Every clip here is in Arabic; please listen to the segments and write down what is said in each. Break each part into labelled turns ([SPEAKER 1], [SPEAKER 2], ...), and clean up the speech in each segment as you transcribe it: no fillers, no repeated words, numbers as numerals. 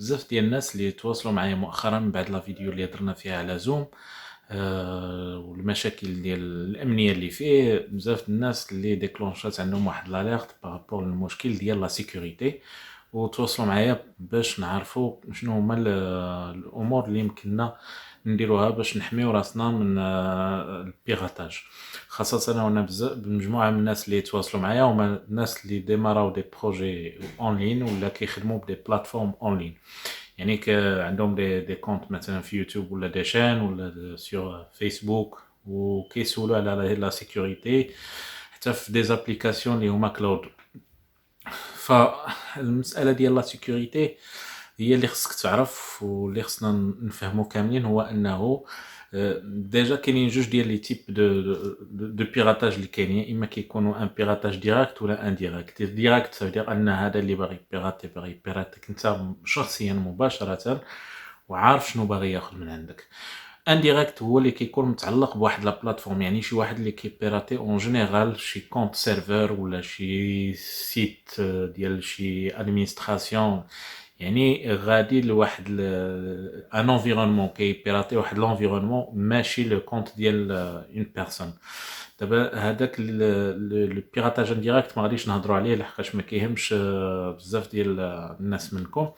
[SPEAKER 1] بزاف ديال الناس اللي تواصلوا معايا مؤخرا من بعد لا فيديو اللي درنا فيها على زوم، والمشاكل ديال الامنيه اللي فيه. بزاف الناس اللي ديكلونشات عندهم واحد لاليرت بارابور للمشكل ديال لا سيكوريتي، وتواصلوا معايا باش نعرفوا شنو هما الامور اللي يمكننا نديروها باش نحميو راسنا من البيغاتاج. خاصه انا بزاف مجموعه من الناس اللي يتواصلوا معايا هما الناس اللي ديماراو دي بروجي اون لين ولا كيخدموا بدي بلاتفورم اون لين، يعني عندهم دي كونت مثلا في يوتيوب ولا دي شين ولا سور فيسبوك، وكيسولوا على لا سيكوريتي حتى في دي زابليكاسيون اللي هما كلاود. فالمساله ديال لا سيكوريتي هي اللي خصك تعرف واللي خصنا نفهمو كاملين، هو انه ديجا كاينين جوج ديال لي تيب دو بيراتاج اللي كاينين، اما كيكونوا ان بيراتاج ديريكت ولا ان ديريكت. ديريكت سافيدير ان هذا اللي باغي بيراتيك انت شخصيا مباشره وعارف شنو باغي ياخذ من عندك. ان ديريكت هو اللي كيكون متعلق بواحد لا بلاتفورم، يعني شي واحد اللي كيبيراتي اون جينيرال شي كونت سيرفر ولا شي سيت ديال شي ادمينستراسيون، يعني غادي لواحد ان انفيرونمون كيبيراتي واحد لونفيرونمون ماشي لو كونت ديال اون بيرسون. دابا هذاك لو بيراتاج انديريكت ما غاديش نهضروا عليه لحقاش ما كيهمش بزاف ديال الناس منكم.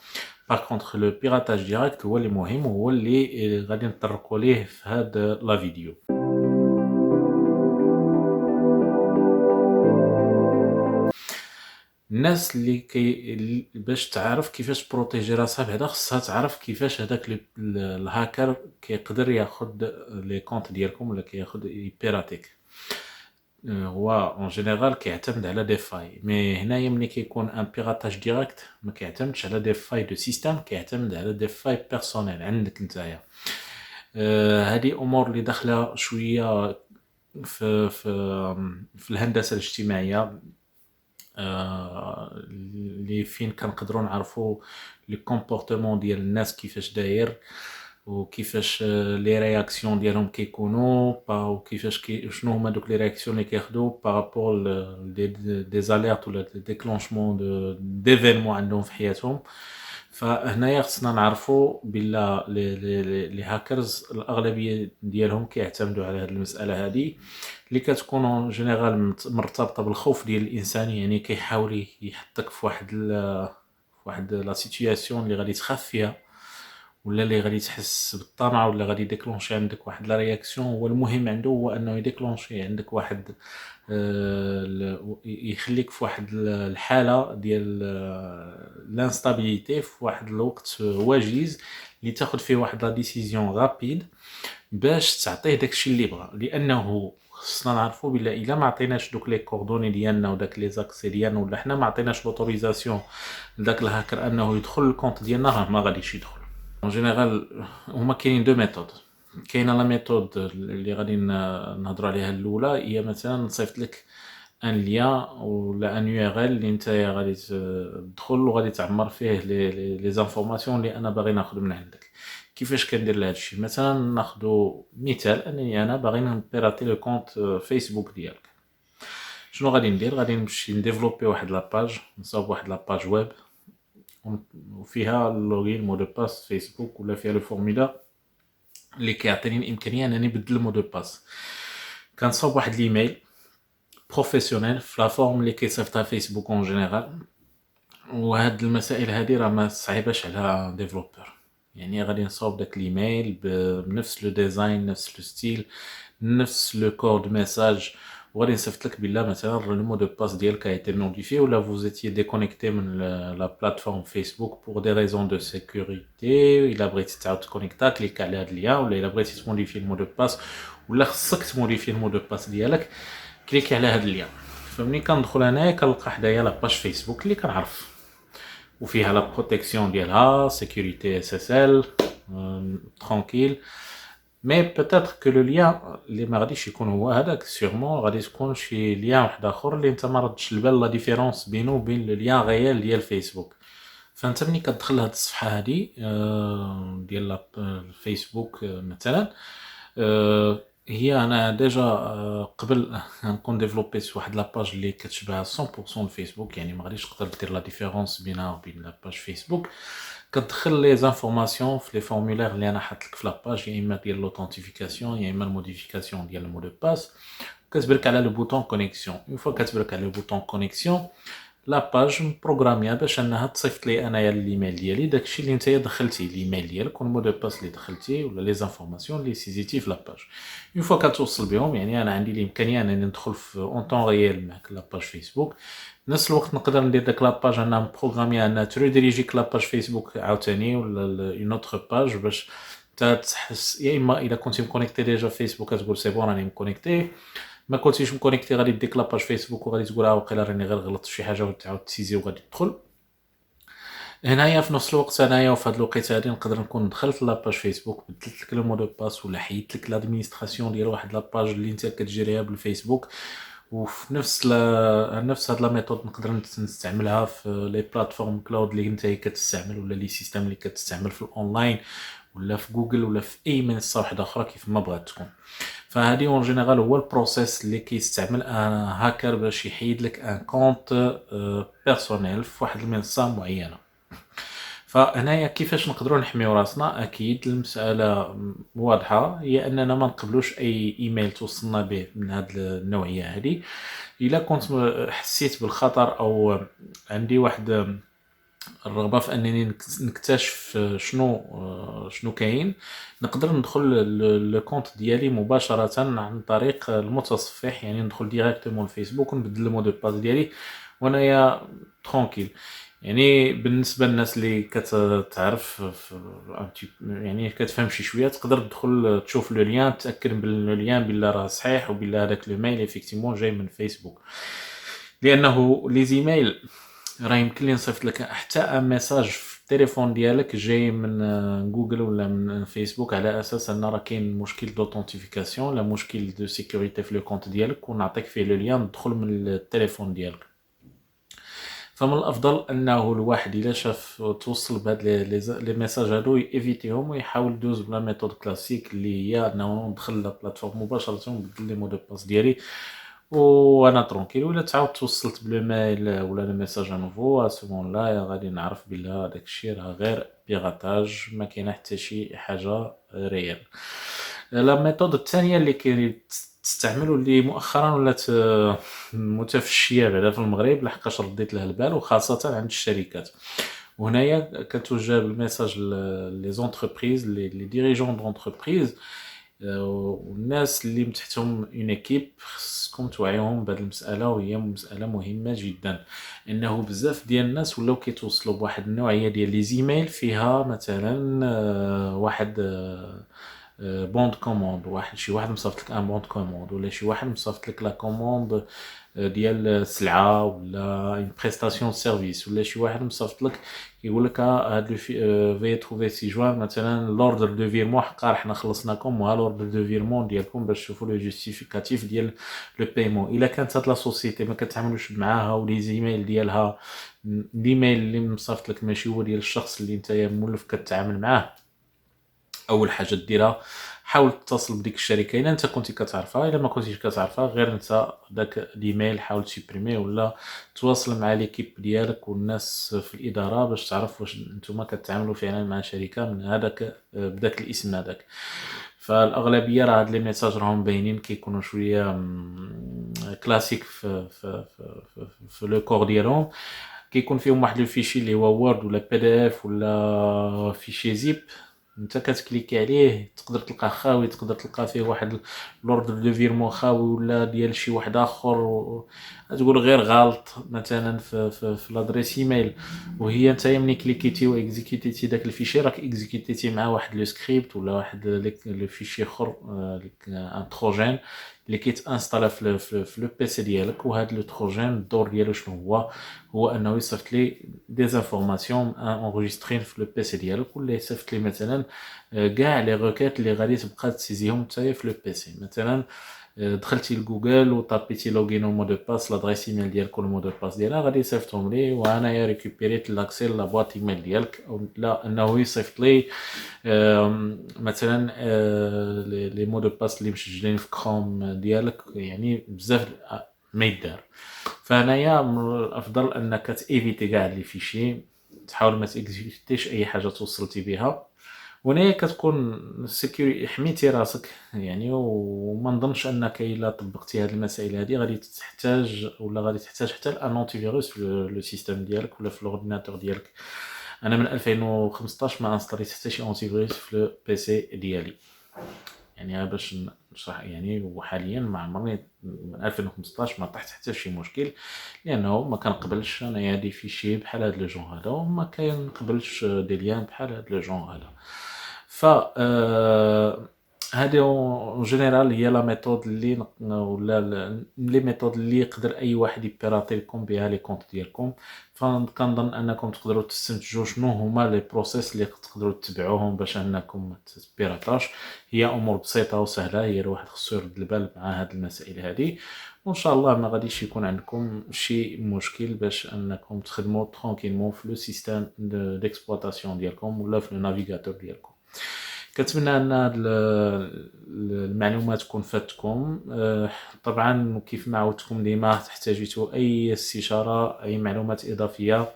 [SPEAKER 1] باغ كونطخ لو بيراتاج ديريكت هو اللي مهم وهو اللي غادي نطرقوا ليه في هاد لا فيديو. الناس اللي باش تعرف كيفاش بروتيجي راسها بعدا خصها تعرف كيفاش هذاك الهاكر كيقدر ياخد لي كونت ديالكم ولا كياخد يبيراتيك. هو اون جينيرال كيعتمد على دي فاي، مي هنايا ملي كيكون ان بيراتاج ديريكت ما كيعتمدش على دي فاي دو سيستم، كيعتمد على دي فاي بيرسونيل عندك نتايا. هذه امور اللي داخله شويه في الهندسه الاجتماعيه، اللي فين كنقدروا نعرفوا لي كومبورتمون ديال الناس كيفاش داير وكيفاش لي رياكسيون ديالهم كيكونوا وكيفاش شنو هما دوك لي رياكسيون اللي كياخذوا بارابور دي زاليرت ولا ديكلونشمون ديفينمون عندهم في حياتهم. فهنايا خصنا نعرفوا بلا لي هاكرز الاغلبيه ديالهم كيعتمدوا على هذه المساله هذه اللي كتكون اون جينيرال مرتبطه بالخوف ديال الانسان، يعني كيحاول يحطك في واحد لا سيتوياسيون اللي غادي تخاف فيها ولا اللي غادي تحس بالطمع ولا غادي ديكلونشي عندك واحد لا رياكسيون. هو المهم عنده هو انه يديكلونشي عندك واحد يخليك في واحد الحاله ديال لانستابيليتي في واحد الوقت وجيز اللي تاخذ فيه واحد لا ديسيزيون رابيد باش تعطيه داكشي اللي بغا. لانه خصنا نعرفوا بلا الا ما عطيناش دوك لي كوردوني ديالنا وداك لي زاكسي ديالنا ولا حنا ما عطيناش لوتوريزاسيون لداك الهاكر انه يدخل الكونت ديالنا، راه ما غاديش يدخل. اون جينيرال هما كاينين دو ميثود. كاينه لا ميثود اللي غادي نهضروا عليها الاولى، هي مثلا نصيفط لك ان ليان ولا ان يو ار ال اللي نتايا غادي تدخل وغادي تعمر فيه لي زانفورماسيون اللي انا باغي ناخذ من عندك. كيفاش كندير لهذا الشيء؟ مثلا ناخذ مثال انني انا باغي نبيراتي لو كونت فيسبوك ديالك. شنو غادي ندير؟ غادي نمشي نديفلوبي واحد لاباج، نصاوب واحد لاباج ويب وفيها اللوغين مو دو باس فيسبوك ولا فيها لو فورمولا اللي كيعطيني الامكانيه انني نبدل مو دو باس. كنصاوب واحد الايميل بروفيسيونيل في لا فورم اللي كيصيفطها فيسبوك اون جينيرال، وهاد المسائل هادي راه ما صعيباش على ديفلوبر. يعني غادي نصاوب داك الايميل بنفس لو ديزاين نفس لو ستيل نفس لو كود ميساج، وغادي نصيفط لك بلا مثلا لو مو دو باس ديالك a été modifié ولا vous étiez déconnecté من لا بلاتفورم فيسبوك pour des raisons de sécurité. الا بغيتي تعاود تكونيكتا كليك على هاد اللين، ولا الا بغيتي تموديفي المو دو باس ولا خصك تموديفي المو دو باس ديالك كليكي على هاد اللين. فملي كندخل هنايا كنلقى حدايا لاباج فيسبوك اللي كنعرف وفيها لا بروتيكسيون ديالها sécurité SSL ترونكيل. مي بوتيتر كو لو ليان اللي ما غاديش يكون هو هذاك، سيغمون غادي تكون شي ليان واحد اخر اللي انت ما ردش البال لا ديفيرونس بينه وبين لو ليان ريال ديال فيسبوك. فانت ملي كتدخل لهاد الصفحه هادي ديال الفيسبوك مثلا، هي انا ديجا قبل نكون ديفلوبيت واحد لاباج اللي كتشبه 100% الفيسبوك، يعني ما غاديش تقدر دير لا ديفيرونس بينها وبين لاباج فيسبوك. كتدخل لي زانفورماسيون في لي فورمولير اللي انا حاط لك في لاباج، يا اما ديال لوثنتيفيكاسيون يا اما الموديفيكاسيون ديال المو دو باس. كتبرك على لو بوطون كونيكسيون. اون فوا كتبرك على لو بوطون كونيكسيون، لاباج مبروغراميا باش انها تصيفط لي انايا الايميل ديالي، داكشي اللي نتايا دخلتي الايميل ديالك والمو دو باس اللي دخلتي ولا لي زانفورماسيون اللي سيزيتي في لاباج. اون فوا كتوصل بهم، يعني انا عندي الامكانيه انني ندخل في اون طون ريال معك لاباج فيسبوك، نفس الوقت نقدر ندير داك لاباج انها مبروغراميا انها تريديريجيك لاباج فيسبوك عاوتاني ولا اون اوتر باج باش نتا تحس، يا اما الا كنتي مكونيكتي ديجا فيسبوك كتقول سي بون راني مكونيكتي، ما كنتيش مكونيكتي غادي ديك لاباج فيسبوك وغادي تقول واقيلا راني غير غلطت في شي حاجه وتعاود تسيزي وغادي تدخل. هنايا في نفس الوقت انايا وفي هاد الوقيته هادي نقدر نكون دخلت لاباج فيسبوك بدلت لك لو مو دو باس ولا حيدت لك لادمينستراسيون ديال واحد لاباج اللي انت كتجيريها بالفيسبوك، وفي نفس هاد لا ميثود نقدر نستعملها في لي بلاتفورم كلاود اللي انت كتستعمل ولا لي سيستم اللي كتستعمل في الاونلاين ولا في جوجل ولا في اي منصه واحده اخرى كيف ما بغات تكون. فهادي اون جينيرال هو البروسيس اللي كيستعمل ان هاكر باش يحيد لك ان كونت بيرسونيل في واحد المنصه معينه. فهنايا كيفاش نقدروا نحميو راسنا؟ اكيد المساله واضحه، هي اننا ما نقبلوش اي ايميل توصلنا به من هاد النوعيه هذه. الا كنت حسيت بالخطر او عندي واحد الرغبه في انني نكتشف شنو كاين، نقدر ندخل لو كونت ديالي مباشره عن طريق المتصفح، يعني ندخل ديريكتومون الفيسبوك ونبدل المو دو باس ديالي وانايا ترونكيل. يعني بالنسبه للناس اللي كتعرف يعني كتفهم شي شويه، تقدر تدخل تشوف لو ليان، تاكد بلي لو ليان بلا راه صحيح وبلا هذاك لو ميل ايفيكتيمون جاي من فيسبوك. لانه لي زيميل راه يمكن لي نصيفط لك حتى ان ميساج في التليفون ديالك جاي من جوجل ولا من فيسبوك على اساس ان راه كاين مشكل دوثنتيفيكاسيون ولا مشكل دو سيكوريتي في لو كونت ديالك، ونعطيك فيه لو ليان تدخل من التليفون ديالك. فمن الافضل انه الواحد الا شاف توصل بهاد لي ميساج هادو ايفيتيهم ويحاول يدوز بلا ميثود كلاسيك اللي هي انه ندخل لا بلاتفورم مباشره ونبدل لي مو دو باس ديالي وانا ترونكيل. ولا تعاود توصلت بلو ميل ولا لو ميساج نوفو اسمون لا غادي نعرف بلا داكشي راه غير بيغاتاج، ما كاينه حتى شي حاجه ريال. لا ميثود الثانيه اللي تستعمل واللي مؤخرا ولات متفشيه بعدا في المغرب لحقاش رديت لها البال وخاصه عند الشركات، وهنايا كتوجه بالميساج لي زونتربريز لي ديريجون دونتربريز والناس اللي من تحتهم اون ايكيب، خصكم توعيوهم بهذه المساله، وهي مساله مهمه جدا. انه بزاف ديال الناس ولاو كيتوصلوا بواحد النوعيه ديال لي زيميل فيها مثلا واحد بوند كوموند، شي واحد مصيفط لك ان بوند كوموند ولا شي واحد مصيفط لك لا كوموند ديال سلعه ولا اون بريستاسيون سيرفيس، ولا شي واحد مصيفط لك يقول لك هاد لو في تروفي سي جوان مثلا لوردر دو فيرمون حقا حنا خلصناكم وها لوردر دو فيرمون ديالكم باش تشوفوا لو جوستيفيكاتيف ديال لو بايمون. الا كانت هاد لا سوسيتي ما كتعاملوش معاها ولي زيميل ديالها الايميل اللي مصيفط لك ماشي هو ديال الشخص اللي نتايا مولف كتعامل معاه، اول حاجه ديرها حاول تتصل بديك الشركه الا انت كنتي كتعرفها، الا ما كنتيش كتعرفها غير انت داك الايميل حاول تسيبريمي ولا تواصل مع ليكيب ديالك والناس في الاداره باش تعرف واش نتوما كتعاملوا فعلا مع شركه من هذاك بداك الاسم هذاك. فالاغلبيه راه هاد لي ميساج راهم باينين كيكونوا شويه كلاسيك في لو كور ديالهم، كيكون فيهم واحد الفيشي اللي هو وورد ولا بي دي اف ولا فيشي زيب، انت كتكليكي عليه تقدر تلقاه خاوي، تقدر تلقى فيه واحد لوردر دو فيرمون خاوي ولا ديال شي واحد اخر تقول غير غلط مثلا في لادريس ايميل، وهي انت ملي كليكيتي واكزيكيتيتي داك الفيشي راك اكزيكيتيتي مع واحد لو سكريبت ولا واحد لو فيشي اخر ان تروجين اللي كيتانستالا في لو بي سي ديالك. وهذا لو تروجين الدور ديالو شنو هو انه يصيفط لي دي انفورماسيون انغيسترين في لو بي سي ديالك، ولا يصيفط لي مثلا كاع لي روكيت اللي غادي تبقى تسيزيهم نتايا في لو بي سي. مثلا دخلتي لجوجل وطابيتي لوغين ومو دو باس لادريس ايميل ديالك والمو دو باس ديالها غادي يصيفطهم لي وانايا ريكوبيريت لاكسي لا بواط ايميل ديالك، او لا انه يصيفط لي مثلا لي مو دو باس اللي مسجلين في كروم ديالك، يعني بزاف ما يدار. فهنايا من الافضل انك تيفيتي كاع لي فيشي تحاول ما تexécuter أي حاجة توصلتي بها، وهنايا كتكون حميتي راسك يعني، وما نظنش أنك إلا طبقتي هاد المسائل هادي غادي تحتاج ولا غادي تحتاج حتى لأن أنتي فيروس في لو سيستيم ديالك ولا في الأورديناتور ديالك. أنا من 2015 ما انستاليت حتى شي أنتي فيروس في لو بيسي ديالي، يعني غير باش نشرح يعني. وحاليا ما عمرني من 2015 ما طحت حتى شي مشكل، لانه ما كنقبلش انايا دي فيشي بحال هاد لو جون هذا، وما كنقبلش دي ليان بحال هاد لو جون هذا. ف هادي اون جينيرال هي لا ميثود اللي ولا لي ميثود اللي يقدر اي واحد يبيراتي لكم بها لي كونط ديالكم. فكنظن انكم تقدروا تستنتجوا شنو هما لي بروسيس اللي تقدروا تتبعوهم باش انكم ما تبيراتاش. هي امور بسيطه وسهله، هي الواحد خصو يرد البال مع هاد المسائل هادي، وان شاء الله ما غاديش يكون عندكم شي مشكل باش انكم تخدموا ترونكيلمون في لو سيستيم ديكسبلوطاسيون ديالكم ولا في النافيغاتور ديالكم. كنتمنى ان هاد المعلومات تكون فاتكم. طبعا كيف ما عودتكم ديما تحتاجيتوا اي استشاره اي معلومات اضافيه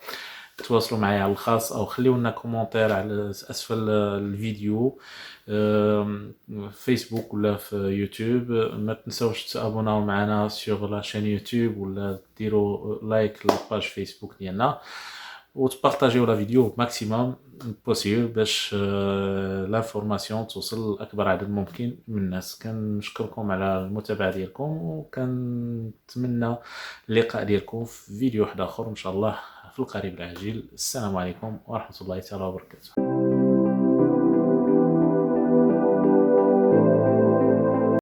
[SPEAKER 1] تواصلوا معايا على الخاص او خليو لنا كومونتير على اسفل الفيديو في فيسبوك ولا في يوتيوب. ما تنساوش تابوناو معنا سيغ لا شين يوتيوب ولا ديروا لايك للباج فيسبوك ديالنا وتبارطاجيو لا فيديو ماكسيموم بوسيبل باش لانفورماسيون توصل لاكبر عدد ممكن من الناس. كنشكركم على المتابعه ديالكم، وكنتمنى اللقاء ديالكم في فيديو واحد اخر ان شاء الله في القريب العاجل. السلام عليكم ورحمه الله تعالى وبركاته.